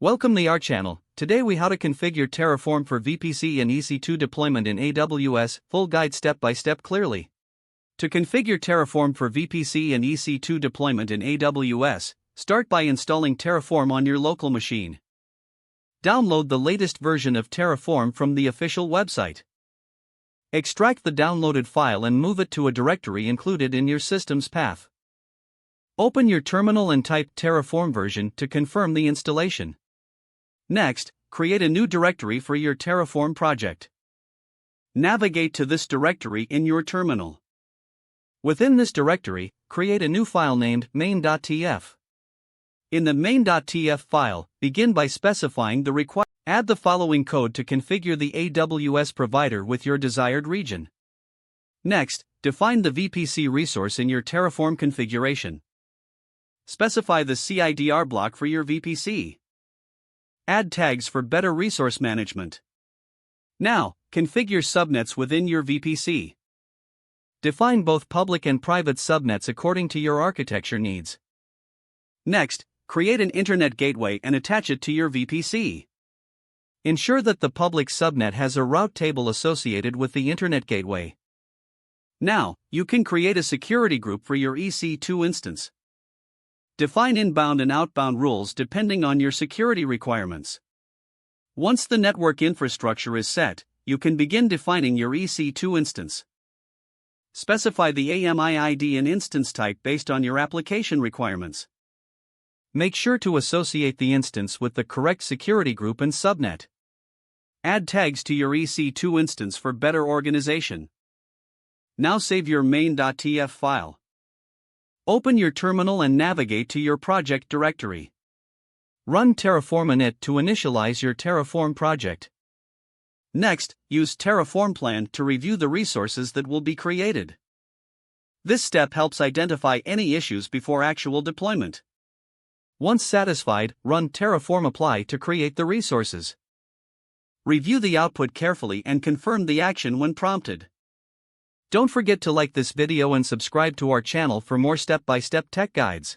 Welcome to our channel. Today we how to configure Terraform for VPC and EC2 deployment in AWS, full guide step by step clearly. To configure Terraform for VPC and EC2 deployment in AWS, start by installing Terraform on your local machine. Download the latest version of Terraform from the official website. Extract the downloaded file and move it to a directory included in your system's path. Open your terminal and type Terraform version to confirm the installation. Next, create a new directory for your Terraform project. Navigate to this directory in your terminal. Within this directory, create a new file named main.tf. In the main.tf file, begin by specifying the required. Add the following code to configure the AWS provider with your desired region. Next, define the VPC resource in your Terraform configuration. Specify the CIDR block for your VPC. Add tags for better resource management. Now, configure subnets within your VPC. Define both public and private subnets according to your architecture needs. Next, create an internet gateway and attach it to your VPC. Ensure that the public subnet has a route table associated with the internet gateway. Now, you can create a security group for your EC2 instance. Define inbound and outbound rules depending on your security requirements. Once the network infrastructure is set, you can begin defining your EC2 instance. Specify the AMI ID and instance type based on your application requirements. Make sure to associate the instance with the correct security group and subnet. Add tags to your EC2 instance for better organization. Now save your main.tf file. Open your terminal and navigate to your project directory. Run Terraform init to initialize your Terraform project. Next, use Terraform plan to review the resources that will be created. This step helps identify any issues before actual deployment. Once satisfied, run Terraform apply to create the resources. Review the output carefully and confirm the action when prompted. Don't forget to like this video and subscribe to our channel for more step-by-step tech guides.